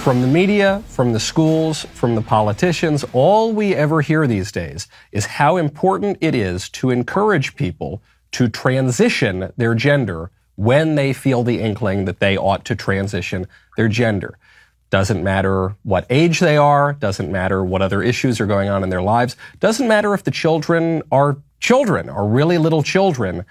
From the media, from the schools, from the politicians, all we ever hear these days is how important it is to encourage people to transition their gender when they feel the inkling that they ought to transition their gender. Doesn't matter what age they are, doesn't matter what other issues are going on in their lives, doesn't matter if the children, are really little children.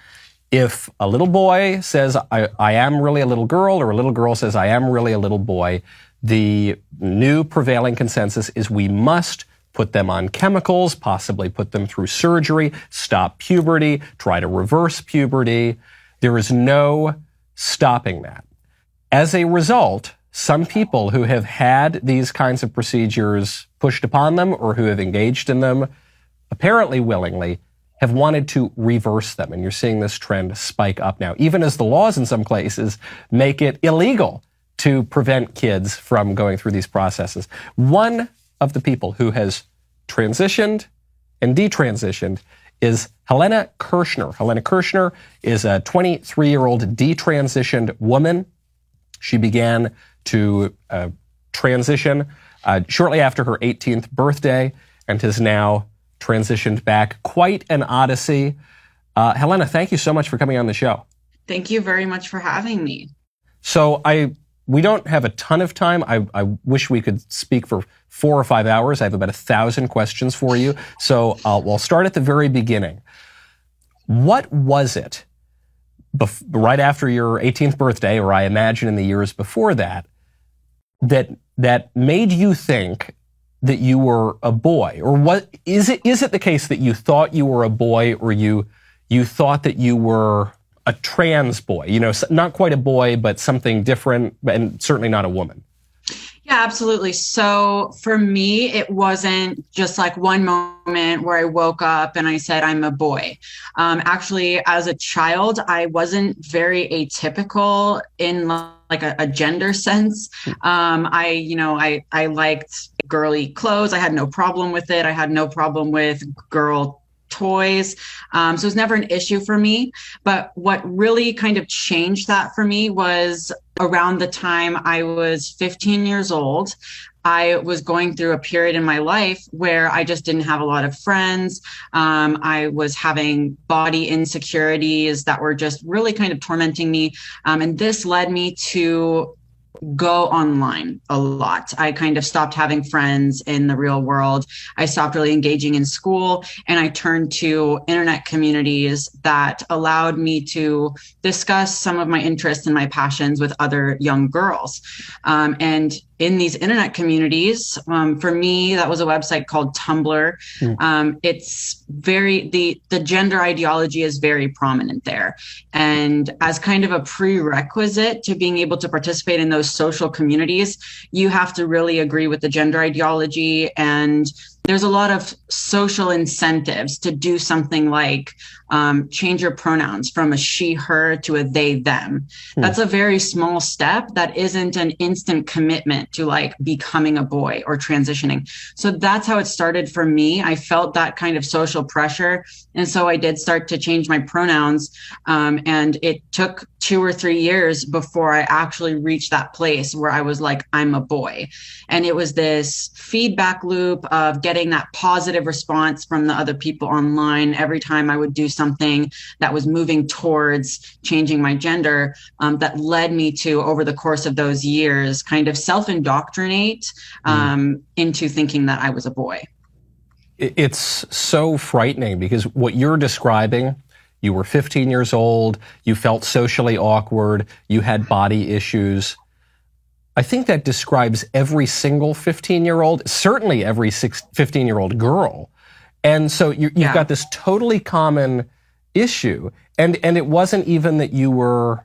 If a little boy says, I am really a little girl, or a little girl says, I am really a little boy, the new prevailing consensus is we must put them on chemicals, possibly put them through surgery, stop puberty, try to reverse puberty. There is no stopping that. As a result, some people who have had these kinds of procedures pushed upon them or who have engaged in them, apparently willingly, have wanted to reverse them. And you're seeing this trend spike up now, even as the laws in some places make it illegal to prevent kids from going through these processes. One of the people who has transitioned and detransitioned is Helena Kirschner. Helena Kirschner is a 23-year-old detransitioned woman. She began to transition shortly after her 18th birthday and has now transitioned back. Quite an odyssey. Helena, thank you so much for coming on the show. Thank you very much for having me. So we don't have a ton of time. I wish we could speak for 4 or 5 hours. I have about 1,000 questions for you. So we'll start at the very beginning. What was it right after your 18th birthday, or I imagine in the years before that, that made you think that you were a boy? Or what is it the case that you thought you were a boy, or you thought that you were a trans boy, not quite a boy, but something different, and certainly not a woman? Yeah, absolutely. So for me, it wasn't just like one moment where I woke up and I said, I'm a boy. Actually, as a child, I wasn't very atypical in like a gender sense. I liked girly clothes. I had no problem with it. I had no problem with girl toys. So it was never an issue for me. But what really kind of changed that for me was around the time I was 15 years old. I was going through a period in my life where I just didn't have a lot of friends. I was having body insecurities that were just really kind of tormenting me. And this led me to go online a lot. I kind of stopped having friends in the real world. I stopped really engaging in school, and I turned to internet communities that allowed me to discuss some of my interests and my passions with other young girls. And in these internet communities, for me, that was a website called Tumblr. It's the gender ideology is very prominent there. And as kind of a prerequisite to being able to participate in those social communities, you have to really agree with the gender ideology. And there's a lot of social incentives to do something like change your pronouns from a she, her to a they, them. That's a very small step that isn't an instant commitment to like becoming a boy or transitioning. So that's how it started for me. I felt that kind of social pressure. And so I did start to change my pronouns. And it took 2 or 3 years before I actually reached that place where I was like, I'm a boy. And it was this feedback loop of getting that positive response from the other people online every time I would do something that was moving towards changing my gender, that led me to, over the course of those years, kind of self-indoctrinate into thinking that I was a boy. It's so frightening because what you're describing, you were 15 years old, you felt socially awkward, you had body issues. I think that describes every single 15-year-old, certainly every 15-year-old girl. And so you've got this totally common issue. And it wasn't even that you were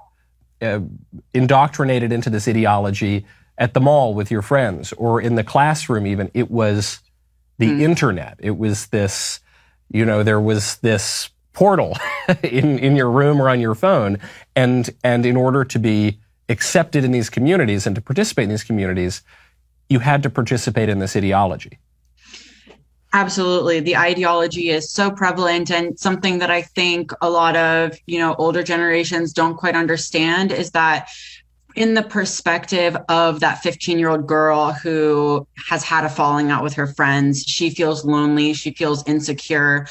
indoctrinated into this ideology at the mall with your friends or in the classroom even. It was the internet. It was this, there was this portal in your room or on your phone. And in order to be accepted in these communities and to participate in these communities, you had to participate in this ideology. Absolutely. The ideology is so prevalent, and something that I think a lot of, older generations don't quite understand is that in the perspective of that 15-year-old girl who has had a falling out with her friends. She feels lonely. She feels insecure.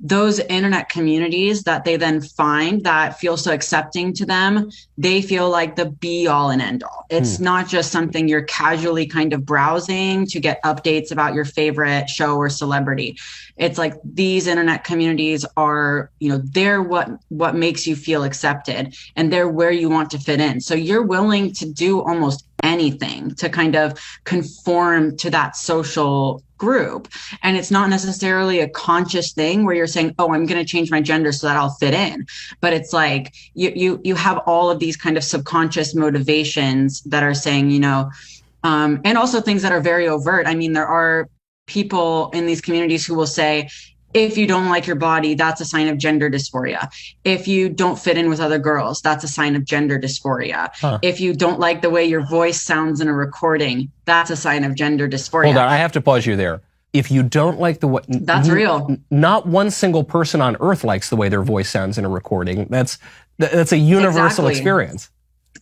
Those internet communities that they then find that feel so accepting to them, they feel like the be all and end all. It's not just something you're casually kind of browsing to get updates about your favorite show or celebrity. It's like these internet communities are, they're what makes you feel accepted, and they're where you want to fit in. So you're willing to do almost anything to kind of conform to that social group. And it's not necessarily a conscious thing where you're saying, oh, I'm going to change my gender so that I'll fit in. But it's like you have all of these kind of subconscious motivations that are saying, and also things that are very overt. I mean, there are people in these communities who will say, if you don't like your body, that's a sign of gender dysphoria. If you don't fit in with other girls, that's a sign of gender dysphoria. If you don't like the way your voice sounds in a recording, that's a sign of gender dysphoria. Hold on, I have to pause you there. If you don't like the way... That's real. Not one single person on earth likes the way their voice sounds in a recording. That's a universal experience.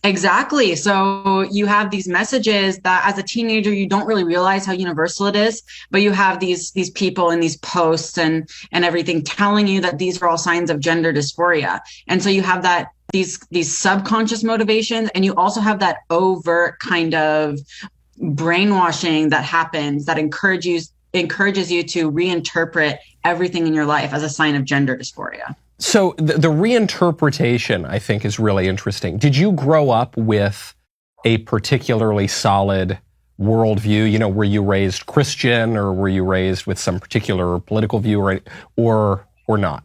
Exactly. So you have these messages that as a teenager, you don't really realize how universal it is, but you have these people in these posts and everything telling you that these are all signs of gender dysphoria. And so you have that these subconscious motivations, and you also have that overt kind of brainwashing that happens that encourages you to reinterpret everything in your life as a sign of gender dysphoria. So the reinterpretation, I think, is really interesting. Did you grow up with a particularly solid worldview? Were you raised Christian, or were you raised with some particular political view, or not?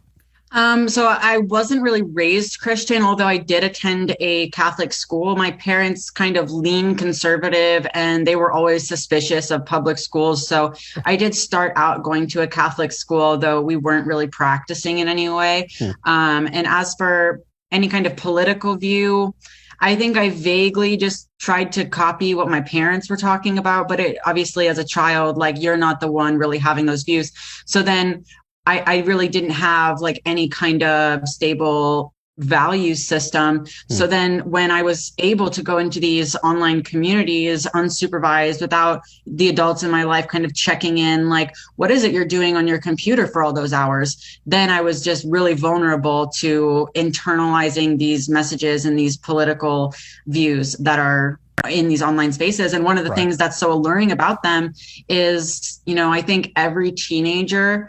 So I wasn't really raised Christian, although I did attend a Catholic school. My parents kind of leaned conservative, and they were always suspicious of public schools. So I did start out going to a Catholic school, though we weren't really practicing in any way. And as for any kind of political view, I think I vaguely just tried to copy what my parents were talking about. But obviously, as a child, like, you're not the one really having those views. So then I really didn't have like any kind of stable value system. So then when I was able to go into these online communities unsupervised without the adults in my life kind of checking in, like, what is it you're doing on your computer for all those hours? Then I was just really vulnerable to internalizing these messages and these political views that are in these online spaces. And one of the things that's so alluring about them is, I think every teenager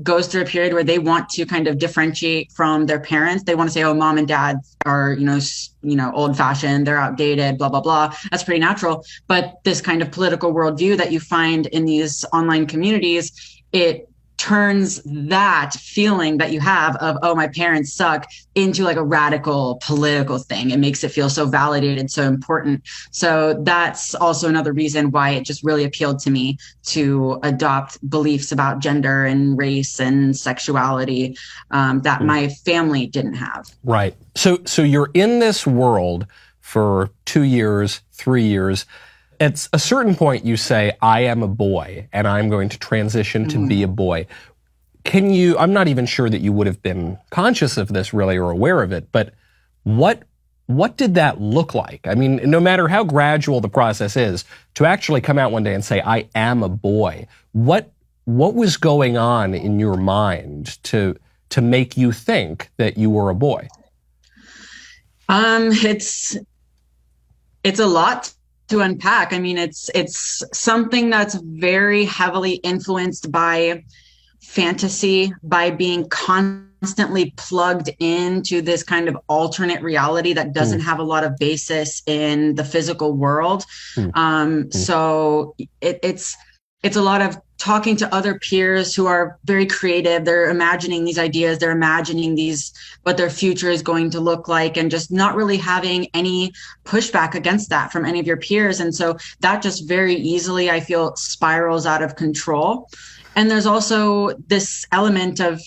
goes through a period where they want to kind of differentiate from their parents. They want to say, oh, mom and dad are, old fashioned, they're outdated, blah, blah, blah. That's pretty natural. But this kind of political worldview that you find in these online communities, it turns that feeling that you have of, oh, my parents suck, into like a radical political thing. It makes it feel so validated, so important. So that's also another reason why it just really appealed to me to adopt beliefs about gender and race and sexuality that my family didn't have. Right. So you're in this world for 2 years, 3 years. At a certain point, you say, I am a boy, and I'm going to transition to be a boy. I'm not even sure that you would have been conscious of this really or aware of it, but what did that look like? I mean, no matter how gradual the process is, to actually come out one day and say, I am a boy, what was going on in your mind to make you think that you were a boy? It's a lot to unpack. I mean, it's something that's very heavily influenced by fantasy, by being constantly plugged into this kind of alternate reality that doesn't have a lot of basis in the physical world. So it's a lot of talking to other peers who are very creative. They're imagining these ideas. They're imagining what their future is going to look like, and just not really having any pushback against that from any of your peers. And so that just very easily, I feel, spirals out of control. And there's also this element of,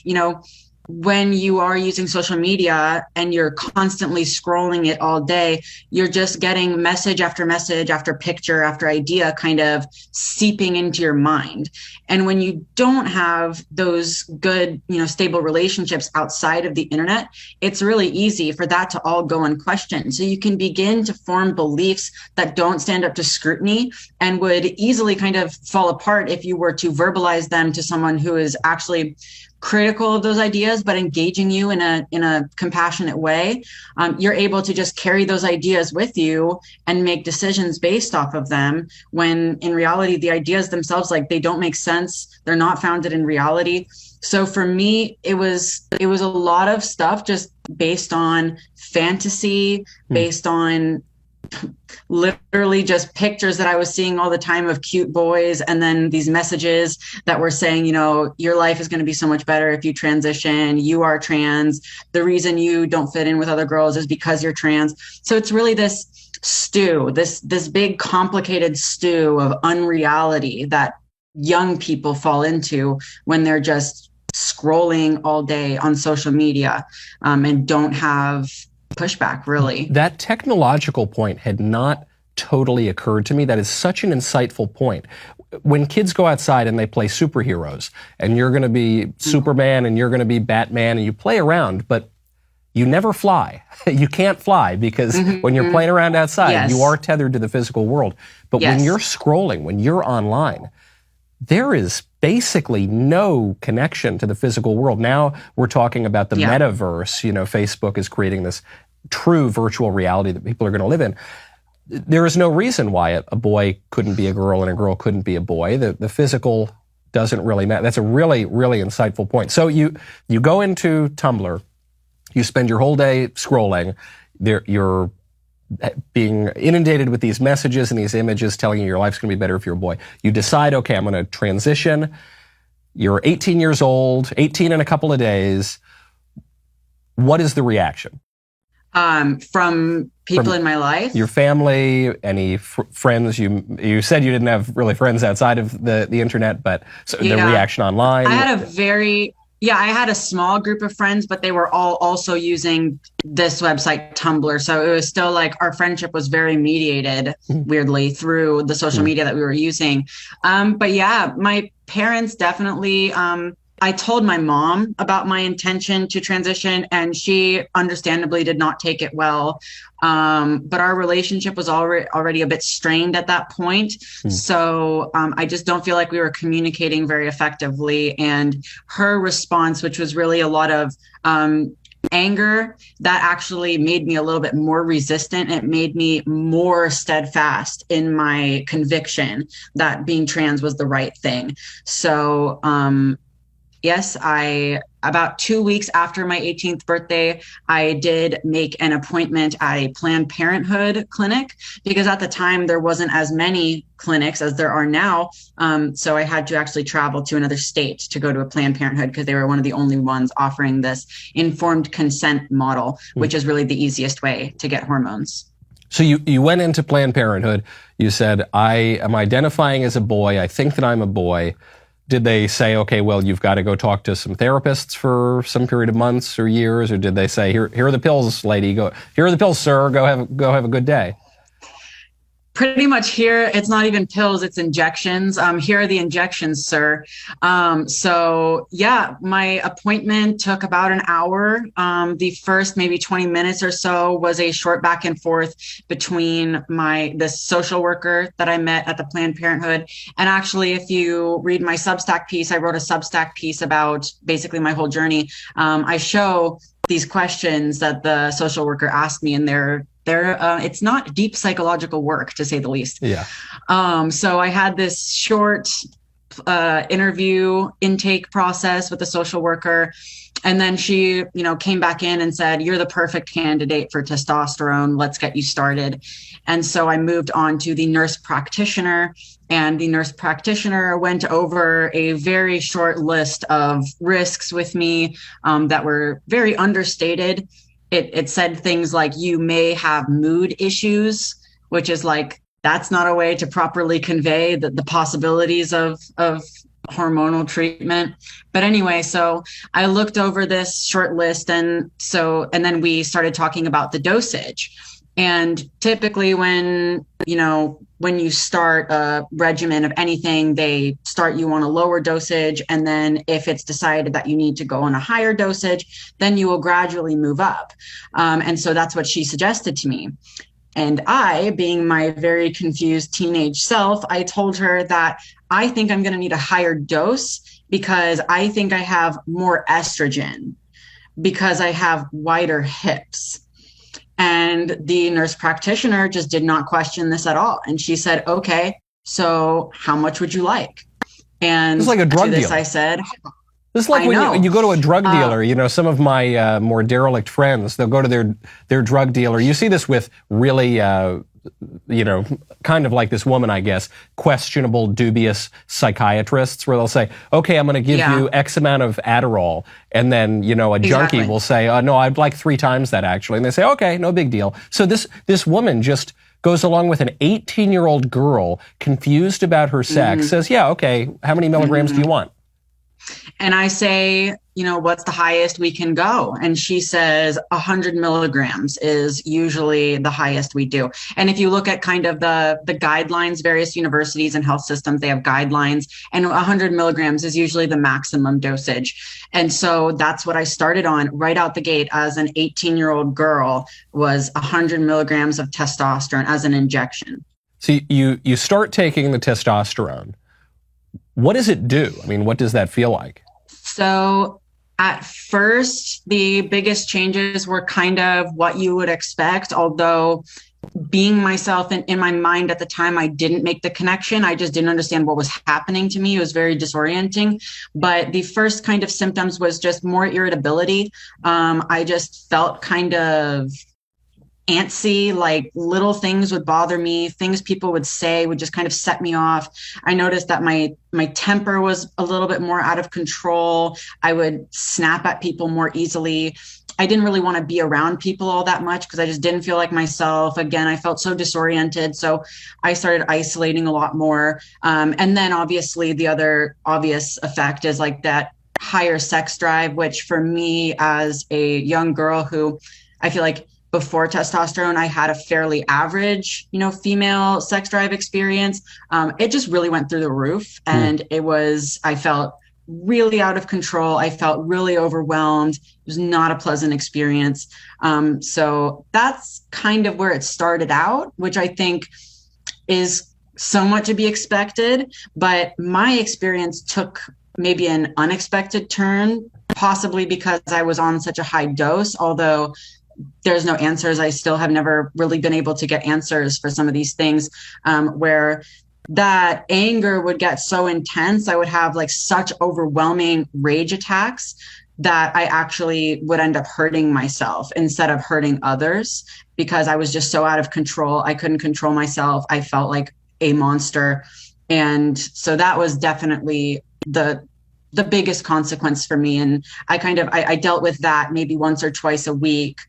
when you are using social media and you're constantly scrolling it all day, you're just getting message after picture after idea kind of seeping into your mind. And when you don't have those good, stable relationships outside of the internet, it's really easy for that to all go unquestioned. So you can begin to form beliefs that don't stand up to scrutiny and would easily kind of fall apart if you were to verbalize them to someone who is actually critical of those ideas, but engaging you in a compassionate way. You're able to just carry those ideas with you and make decisions based off of them, when in reality, the ideas themselves, like, they don't make sense. They're not founded in reality. So for me, it was a lot of stuff just based on fantasy, based on literally just pictures that I was seeing all the time of cute boys, and then these messages that were saying, your life is going to be so much better if you transition. You are trans. The reason you don't fit in with other girls is because you're trans. So it's really this stew, this big complicated stew of unreality that young people fall into when they're just scrolling all day on social media, and don't have pushback, really. That technological point had not totally occurred to me. That is such an insightful point. When kids go outside and they play superheroes, and you're going to be Superman and you're going to be Batman, and you play around, but you never fly. You can't fly because when you're playing around outside, you are tethered to the physical world. But when you're scrolling, when you're online, there is basically no connection to the physical world. Now we're talking about the metaverse. Facebook is creating this true virtual reality that people are going to live in. There is no reason why a boy couldn't be a girl and a girl couldn't be a boy. The physical doesn't really matter. That's a really, really insightful point. So you go into Tumblr, you spend your whole day scrolling. You're being inundated with these messages and these images telling you your life's going to be better if you're a boy. You decide, okay, I'm going to transition. You're 18 years old, 18 in a couple of days. What is the reaction? From people in my life? Your family, any friends? You said you didn't have really friends outside of the internet, but so the reaction online? I had a small group of friends, but they were all also using this website, Tumblr. So it was still like our friendship was very mediated, weirdly, through the social media that we were using. But yeah, my parents definitely, I told my mom about my intention to transition, and she understandably did not take it well. But our relationship was already a bit strained at that point. So I just don't feel like we were communicating very effectively. And her response, which was really a lot of anger, that actually made me a little bit more resistant. It made me more steadfast in my conviction that being trans was the right thing. So yes, about 2 weeks after my 18th birthday, I did make an appointment at a Planned Parenthood clinic, because at the time there wasn't as many clinics as there are now. So I had to actually travel to another state to go to a Planned Parenthood, because they were one of the only ones offering this informed consent model, which is really the easiest way to get hormones. So you went into Planned Parenthood. You said, I am identifying as a boy. I think that I'm a boy. Did they say, okay, well, you've got to go talk to some therapists for some period of months or years? Or did they say, here are the pills, lady, here are the pills, sir, go have a good day? Pretty much here, it's not even pills, it's injections. Here are the injections, sir. So yeah, my appointment took about an hour. The first maybe 20 minutes or so was a short back and forth between the social worker that I met at the Planned Parenthood. And actually, if you read my Substack piece, I wrote a Substack piece about basically my whole journey. I show these questions that the social worker asked me, and it's not deep psychological work, to say the least. Yeah. So I had this short interview intake process with the social worker. And then she, came back in and said, you're the perfect candidate for testosterone. Let's get you started. And so I moved on to the nurse practitioner, and the nurse practitioner went over a very short list of risks with me that were very understated. It said things like, you may have mood issues, which is like, that's not a way to properly convey the possibilities of hormonal treatment. But anyway, so I looked over this short list, and then we started talking about the dosage. And typically when you start a regimen of anything, they start you on a lower dosage. And then if it's decided that you need to go on a higher dosage, then you will gradually move up. And so that's what she suggested to me. And I, being my very confused teenage self, I told her that I think I'm going to need a higher dose because I think I have more estrogen because I have wider hips. And the nurse practitioner just did not question this at all. And she said, okay, so how much would you like? And it's like a drug dealer. I said, this is like when you go to a drug dealer, some of my more derelict friends, they'll go to their drug dealer. You see this with really, kind of like this woman, I guess, questionable, dubious psychiatrists where they'll say, okay, I'm going to give you X amount of Adderall. And then, a junkie will say, no, I'd like 3 times that actually. And they say, okay, no big deal. So this woman just goes along with an 18-year-old girl confused about her sex, says, yeah, okay, how many milligrams do you want? And I say, what's the highest we can go? And she says 100 milligrams is usually the highest we do. And if you look at kind of the guidelines, various universities and health systems, they have guidelines, and 100 milligrams is usually the maximum dosage. And so that's what I started on right out the gate as an 18-year-old girl, was 100 milligrams of testosterone as an injection. So you start taking the testosterone. What does it do? I mean, what does that feel like? So at first, the biggest changes were kind of what you would expect, although being myself in my mind at the time, I didn't make the connection. I just didn't understand what was happening to me. It was very disorienting. But the first kind of symptoms was just more irritability. I just felt kind of antsy, like little things would bother me. Things people would say would just kind of set me off. I noticed that my temper was a little bit more out of control. I would snap at people more easily. I didn't really want to be around people all that much because I just didn't feel like myself. Again, I felt so disoriented. So I started isolating a lot more. And then obviously the other obvious effect is like that higher sex drive, which for me as a young girl who I feel like before testosterone, I had a fairly average, female sex drive experience. It just really went through the roof. And I felt really out of control. I felt really overwhelmed. It was not a pleasant experience. So that's kind of where it started out, which I think is somewhat to be expected. But my experience took maybe an unexpected turn, possibly because I was on such a high dose, although there's no answers. I still have never really been able to get answers for some of these things, where that anger would get so intense. I would have like such overwhelming rage attacks that I actually would end up hurting myself instead of hurting others because I was just so out of control. I couldn't control myself. I felt like a monster. And so that was definitely the biggest consequence for me. And I dealt with that maybe once or twice a week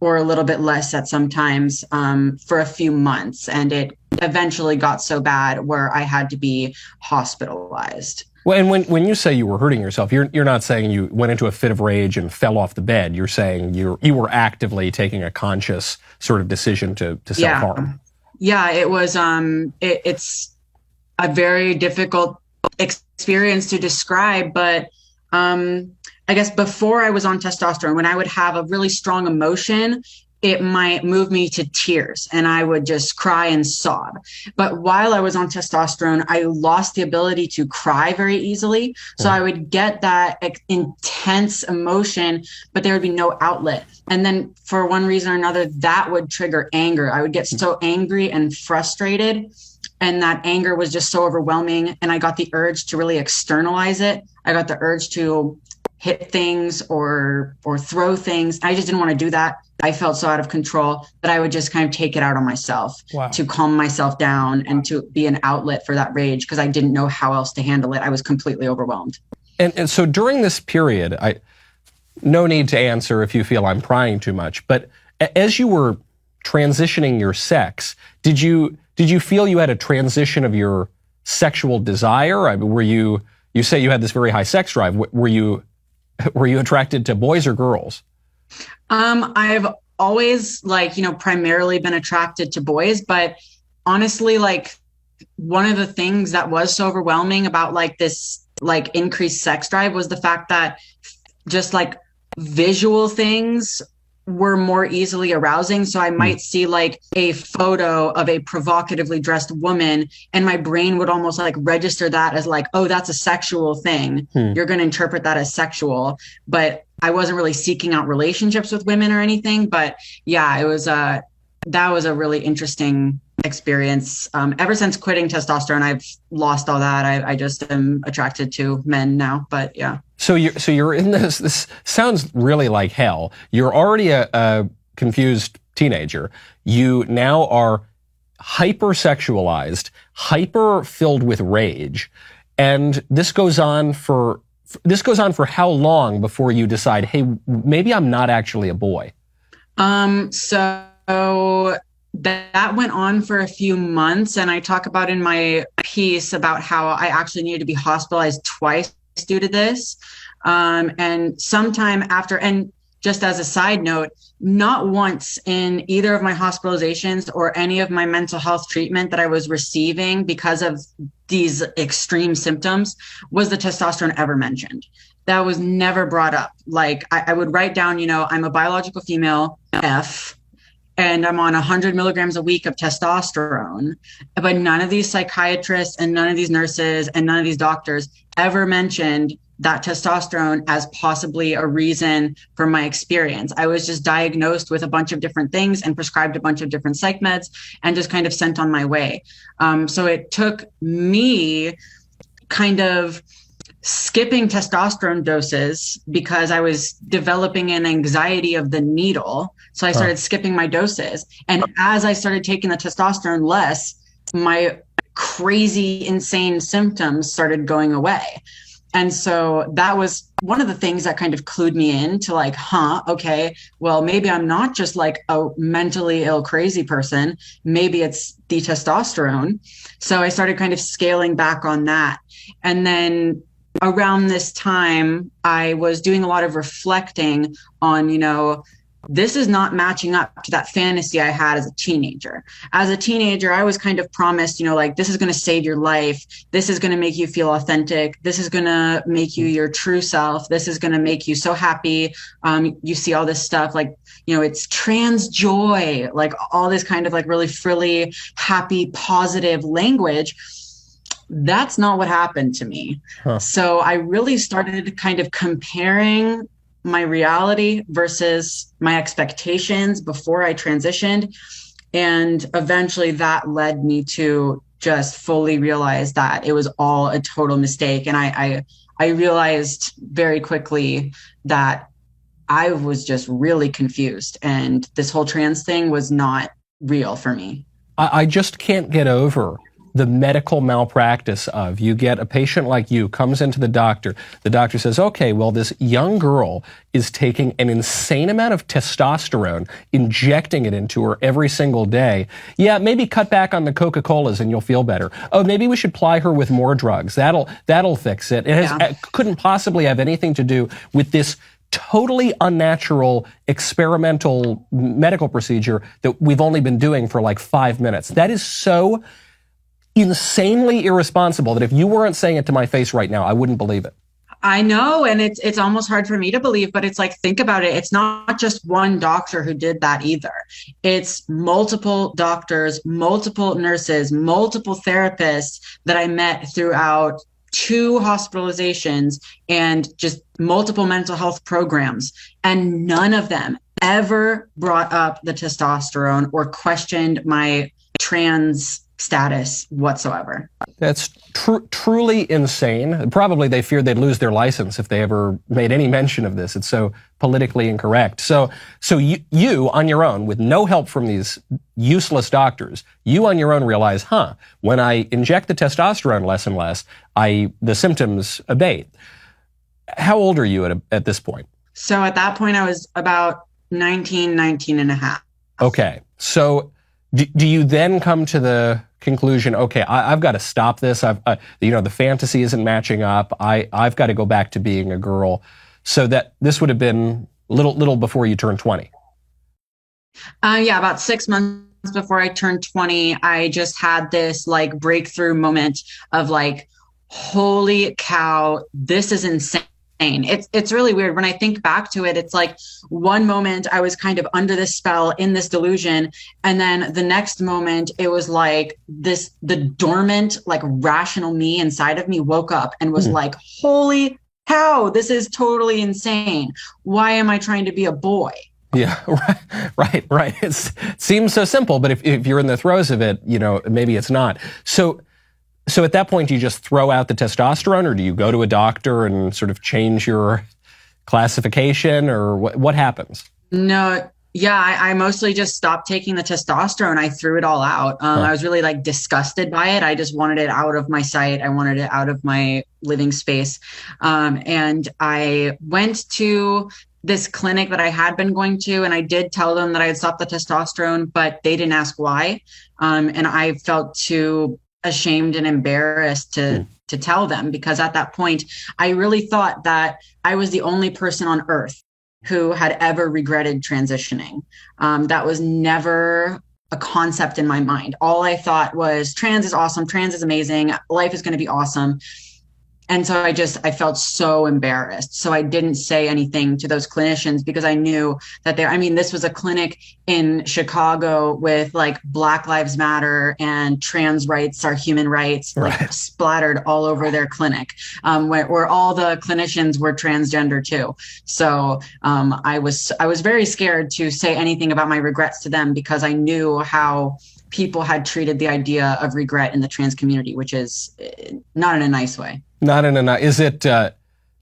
or a little bit less at sometimes for a few months. And it eventually got so bad where I had to be hospitalized. Well, and when you say you were hurting yourself, you're not saying you went into a fit of rage and fell off the bed. You're saying you were actively taking a conscious sort of decision to self-harm. Yeah, it was, it's a very difficult experience to describe, but I guess before I was on testosterone, when I would have a really strong emotion, it might move me to tears and I would just cry and sob. But while I was on testosterone, I lost the ability to cry very easily. So I would get that intense emotion, but there would be no outlet. And then for one reason or another, that would trigger anger. I would get so angry and frustrated. And that anger was just so overwhelming. And I got the urge to really externalize it. I got the urge to hit things or throw things. I just didn't want to do that. I felt so out of control that I would just kind of take it out on myself to calm myself down and to be an outlet for that rage because I didn't know how else to handle it. I was completely overwhelmed. And so during this period, no need to answer if you feel I'm prying too much, but as you were transitioning your sex, did you feel you had a transition of your sexual desire? I mean, were you you say you had this very high sex drive. Were you attracted to boys or girls? I've always primarily been attracted to boys, but honestly, one of the things that was so overwhelming about this increased sex drive was the fact that just visual things were more easily arousing. So I might see a photo of a provocatively dressed woman, and my brain would almost register that as oh, that's a sexual thing. You're going to interpret that as sexual. But I wasn't really seeking out relationships with women or anything. But yeah, that was a really interesting experience. Ever since quitting testosterone, I've lost all that. I just am attracted to men now, but yeah. So you're in this sounds really like hell. You're already a confused teenager. You now are hypersexualized, hyper filled with rage. And this goes on for how long before you decide, hey, maybe I'm not actually a boy? So that went on for a few months, and I talk about in my piece about how I actually needed to be hospitalized twice due to this. And sometime after, and just as a side note, not once in either of my hospitalizations or any of my mental health treatment that I was receiving because of these extreme symptoms was the testosterone ever mentioned. That was never brought up. I would write down, I'm a biological female, F, and I'm on 100 milligrams a week of testosterone. But none of these psychiatrists and none of these nurses and none of these doctors ever mentioned that testosterone as possibly a reason for my experience. I was just diagnosed with a bunch of different things and prescribed a bunch of different psych meds and just kind of sent on my way. So it took me kind of skipping testosterone doses because I was developing an anxiety of the needle. So I started skipping my doses. And as I started taking the testosterone less, my crazy, insane symptoms started going away. And so that was one of the things that kind of clued me in to okay, well, maybe I'm not just a mentally ill, crazy person. Maybe it's the testosterone. So I started kind of scaling back on that. And then around this time, I was doing a lot of reflecting on, this is not matching up to that fantasy I had as a teenager. As a teenager, I was kind of promised, this is going to save your life. This is going to make you feel authentic. This is going to make you your true self. This is going to make you so happy. You see all this stuff it's trans joy, all this kind of really frilly, happy, positive language. That's not what happened to me. So I really started kind of comparing my reality versus my expectations before I transitioned. And eventually that led me to just fully realize that it was all a total mistake. And I realized very quickly that I was just really confused and this whole trans thing was not real for me. I just can't get over the medical malpractice of you get a patient like you comes into the doctor says, okay, well, this young girl is taking an insane amount of testosterone, injecting it into her every single day. Yeah, maybe cut back on the Coca-Colas and you'll feel better. Oh, maybe we should ply her with more drugs. That'll fix it. It couldn't possibly have anything to do with this totally unnatural experimental medical procedure that we've only been doing for 5 minutes. That is so insanely irresponsible that if you weren't saying it to my face right now, I wouldn't believe it. I know. And it's almost hard for me to believe, but it's think about it. It's not just one doctor who did that either. It's multiple doctors, multiple nurses, multiple therapists that I met throughout 2 hospitalizations and just multiple mental health programs. And none of them ever brought up the testosterone or questioned my trans status whatsoever. That's truly insane. Probably they feared they'd lose their license if they ever made any mention of this. It's so politically incorrect. So you on your own, with no help from these useless doctors, you on your own realize, when I inject the testosterone less and less, the symptoms abate. How old are you at this point? So at that point, I was about 19 and a half. Okay. So Do you then come to the conclusion, okay, I've got to stop this. The fantasy isn't matching up. I've got to go back to being a girl. So that this would have been little before you turned 20. Yeah, about 6 months before I turned 20, I just had this like breakthrough moment of like, holy cow, this is insane. It's really weird. When I think back to it, it's like one moment I was kind of under this spell in this delusion. And then the next moment it was like the dormant, like rational me inside of me woke up and was like, holy cow, this is totally insane. Why am I trying to be a boy? Yeah, right. It seems so simple, but if you're in the throes of it, maybe it's not. So at that point, do you just throw out the testosterone, or do you go to a doctor and sort of change your classification, or what happens? No, yeah, I mostly just stopped taking the testosterone. I threw it all out. I was really like disgusted by it. I just wanted it out of my sight. I wanted it out of my living space. And I went to this clinic that I had been going to, and I did tell them that I had stopped the testosterone, but they didn't ask why. And I felt too ashamed and embarrassed to tell them, because at that point, I really thought that I was the only person on earth who had ever regretted transitioning. That was never a concept in my mind. All I thought was trans is awesome. Trans is amazing. Life is going to be awesome. And so I felt so embarrassed. So I didn't say anything to those clinicians, because I knew that this was a clinic in Chicago with like Black Lives Matter and trans rights are human rights, like splattered all over their clinic, where all the clinicians were transgender too. So I was very scared to say anything about my regrets to them, because I knew how people had treated the idea of regret in the trans community, which is not in a nice way. Is it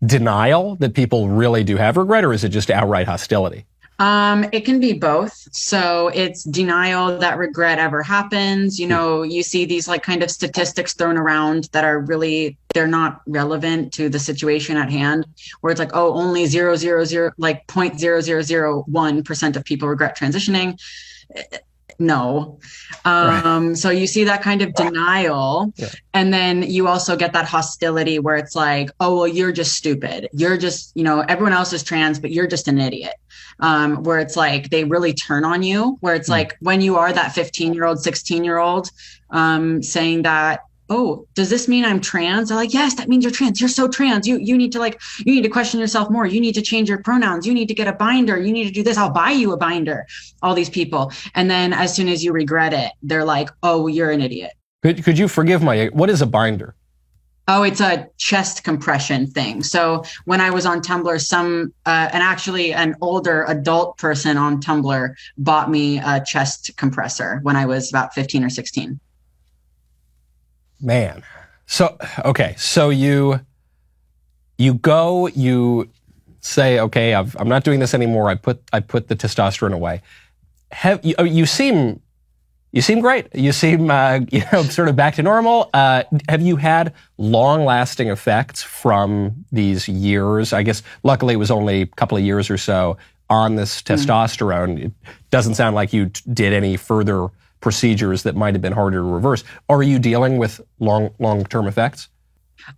denial that people really do have regret, or is it just outright hostility? It can be both. So it's denial that regret ever happens. You see these like kind of statistics thrown around that are really, they're not relevant to the situation at hand, where it's like, oh, only 0.0001% of people regret transitioning. No. So you see that kind of denial. Yeah. And then you also get that hostility where it's like, oh, well, you're just stupid. You're just, everyone else is trans, but you're just an idiot. Where it's like, they really turn on you, where it's like when you are that 15-year-old, 16-year-old, saying that, oh, does this mean I'm trans? They're like, yes, that means you're trans. You're so trans. You need to question yourself more. You need to change your pronouns. You need to get a binder. You need to do this. I'll buy you a binder. All these people. And then as soon as you regret it, they're like, oh, you're an idiot. Could you forgive what is a binder? Oh, it's a chest compression thing. So when I was on Tumblr, an older adult person on Tumblr bought me a chest compressor when I was about 15 or 16. Man. So, okay. So you say, okay, I'm not doing this anymore. I put the testosterone away. You seem great. You seem, sort of back to normal. Have you had long-lasting effects from these years? I guess luckily it was only a couple of years or so on this testosterone. It doesn't sound like you did any further procedures that might have been harder to reverse. Are you dealing with long-term effects?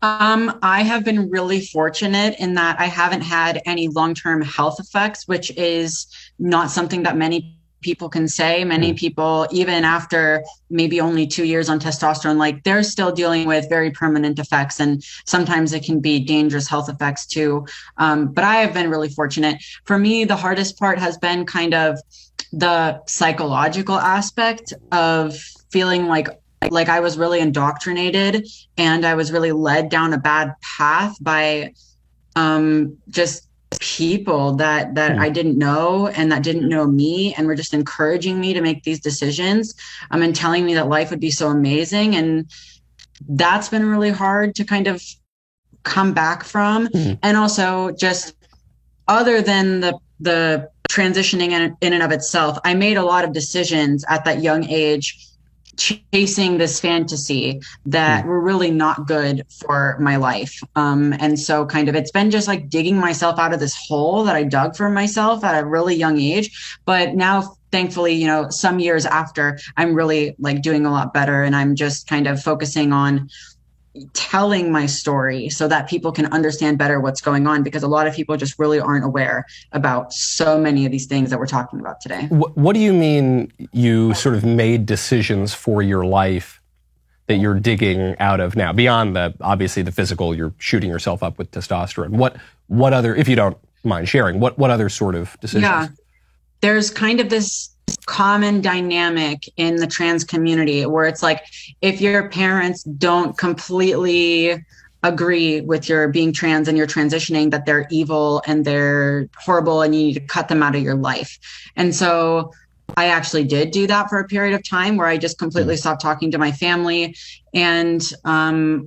I have been really fortunate in that I haven't had any long-term health effects, which is not something that many people can say. Many people, even after maybe only 2 years on testosterone, like they're still dealing with very permanent effects, and sometimes it can be dangerous health effects too. But I have been really fortunate. For me, the hardest part has been kind of the psychological aspect of feeling like I was really indoctrinated and I was really led down a bad path by just people that I didn't know and that didn't know me and were just encouraging me to make these decisions and telling me that life would be so amazing. And that's been really hard to kind of come back from. And also just other than the transitioning in and of itself, I made a lot of decisions at that young age chasing this fantasy that were really not good for my life. And so kind of it's been just like digging myself out of this hole that I dug for myself at a really young age. But now, thankfully, some years after, I'm really like doing a lot better, and I'm just kind of focusing on telling my story so that people can understand better what's going on, because a lot of people just really aren't aware about so many of these things that we're talking about today. What do you mean you sort of made decisions for your life that you're digging out of now, beyond obviously the physical, you're shooting yourself up with testosterone? What other, if you don't mind sharing, what other sort of decisions? Yeah, there's kind of this common dynamic in the trans community where it's like, if your parents don't completely agree with your being trans and you're transitioning, that they're evil and they're horrible and you need to cut them out of your life. And so I actually did do that for a period of time where I just completely stopped talking to my family. And on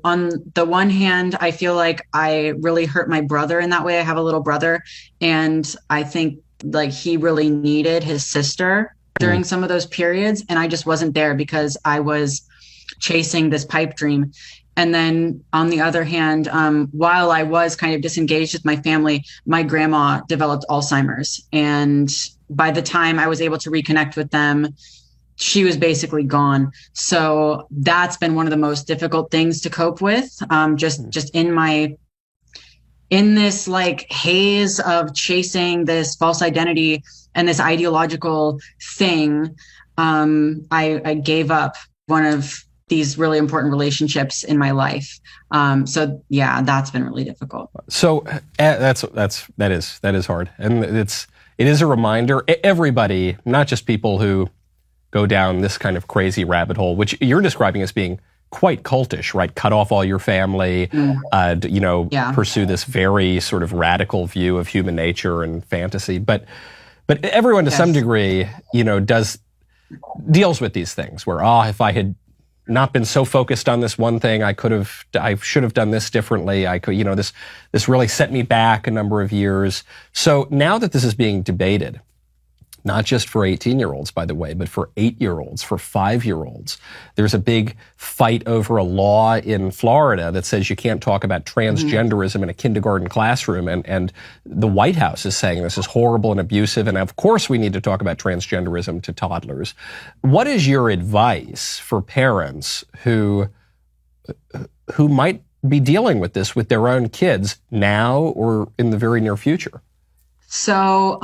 the one hand, I feel like I really hurt my brother in that way. I have a little brother, and I think like he really needed his sister during some of those periods. And I just wasn't there because I was chasing this pipe dream. And then on the other hand, while I was kind of disengaged with my family, my grandma developed Alzheimer's. And by the time I was able to reconnect with them, she was basically gone. So that's been one of the most difficult things to cope with. Just in this like haze of chasing this false identity and this ideological thing, I gave up one of these really important relationships in my life. So yeah, that's been really difficult. So that is hard. And it is a reminder, everybody, not just people who go down this kind of crazy rabbit hole, which you're describing as being quite cultish, right? Cut off all your family, pursue this very sort of radical view of human nature and fantasy. But everyone to some degree, deals with these things where, if I had not been so focused on this one thing, I should have done this differently. I could, this really set me back a number of years. So now that this is being debated, not just for 18-year-olds, by the way, but for 8-year-olds, for 5-year-olds. There's a big fight over a law in Florida that says you can't talk about transgenderism in a kindergarten classroom. And the White House is saying this is horrible and abusive. And of course, we need to talk about transgenderism to toddlers. What is your advice for parents who might be dealing with this with their own kids now or in the very near future? So,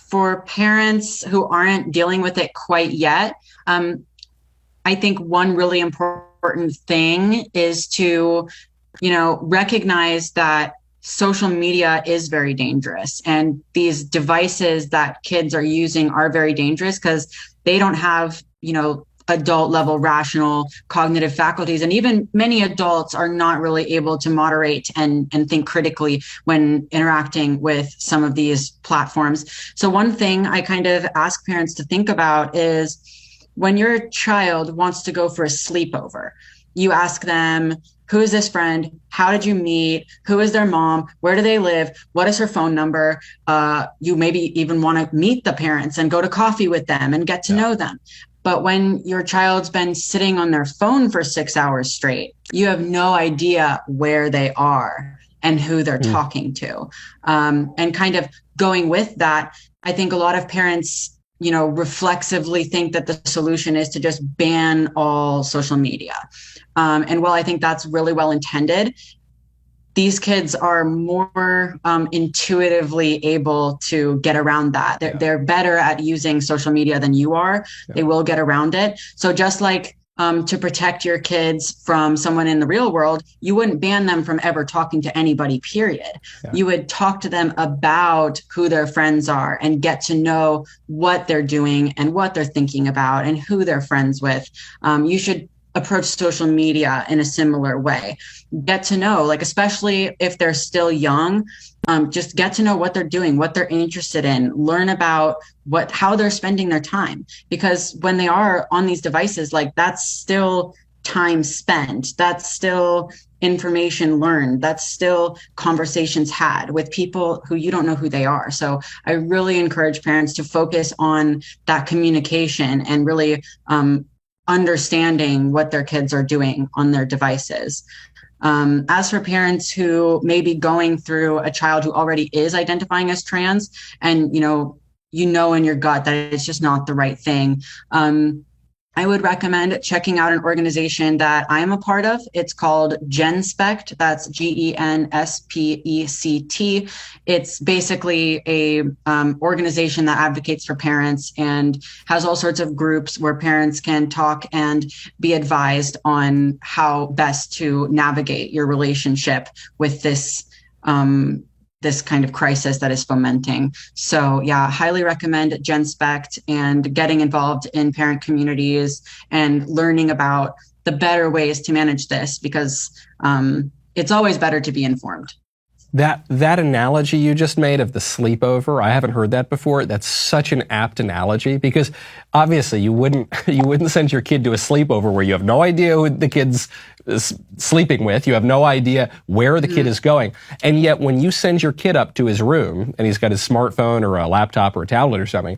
for parents who aren't dealing with it quite yet, I think one really important thing is to, recognize that social media is very dangerous, and these devices that kids are using are very dangerous because they don't have, adult level rational cognitive faculties. And even many adults are not really able to moderate and think critically when interacting with some of these platforms. So one thing I kind of ask parents to think about is when your child wants to go for a sleepover, you ask them, who is this friend? How did you meet? Who is their mom? Where do they live? What is her phone number? You maybe even want to meet the parents and go to coffee with them and get to know them. But when your child's been sitting on their phone for 6 hours straight, you have no idea where they are and who they're talking to. And kind of going with that, I think a lot of parents, reflexively think that the solution is to just ban all social media. And while I think that's really well intended, these kids are more intuitively able to get around that. They're better at using social media than you are. Yeah. They will get around it. So just like to protect your kids from someone in the real world, you wouldn't ban them from ever talking to anybody, period. Yeah. You would talk to them about who their friends are and get to know what they're doing and what they're thinking about and who they're friends with. You should approach social media in a similar way. Get to know, like, especially if they're still young, just get to know what they're doing, what they're interested in, learn about how they're spending their time. Because when they are on these devices, like, that's still time spent. That's still information learned. That's still conversations had with people who you don't know who they are. So I really encourage parents to focus on that communication and really, understanding what their kids are doing on their devices. As for parents who may be going through a child who already is identifying as trans and, you know in your gut that it's just not the right thing. I would recommend checking out an organization that I'm a part of. It's called GenSpect. That's GENSPECT. It's basically a organization that advocates for parents and has all sorts of groups where parents can talk and be advised on how best to navigate your relationship with this this kind of crisis that is fomenting. So yeah, highly recommend GenSpect and getting involved in parent communities and learning about the better ways to manage this, because it's always better to be informed. That analogy you just made of the sleepover, I haven't heard that before. That's such an apt analogy, because obviously you wouldn't send your kid to a sleepover where you have no idea who the kid's sleeping with. You have no idea where the kid is going. And yet when you send your kid up to his room and he's got his smartphone or a laptop or a tablet or something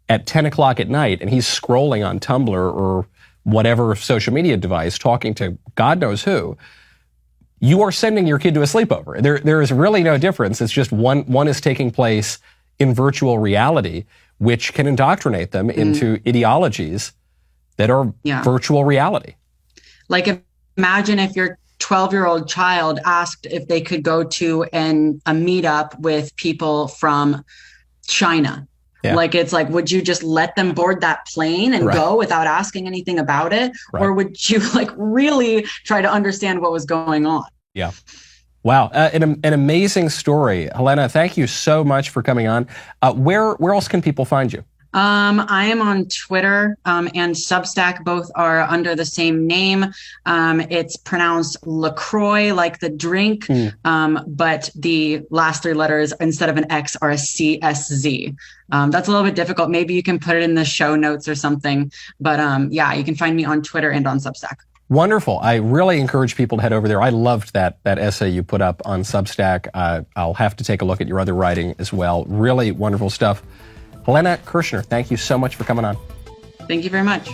at 10 o'clock at night and he's scrolling on Tumblr or whatever social media device talking to God knows who, you are sending your kid to a sleepover. There is really no difference. It's just one is taking place in virtual reality, which can indoctrinate them into ideologies that are virtual reality. Like, imagine if your 12-year-old child asked if they could go to a meetup with people from China. Yeah. Like, it's like, would you just let them board that plane and go without asking anything about it? Right. Or would you like really try to understand what was going on? Yeah. Wow. An amazing story. Helena, thank you so much for coming on. Where else can people find you? I am on Twitter and Substack. Both are under the same name. It's pronounced LaCroix, like the drink, but the last three letters instead of an X are a CSZ. That's a little bit difficult. Maybe you can put it in the show notes or something. But yeah, you can find me on Twitter and on Substack. Wonderful. I really encourage people to head over there. I loved that essay you put up on Substack. I'll have to take a look at your other writing as well. Really wonderful stuff. Helena Kirshner, thank you so much for coming on. Thank you very much.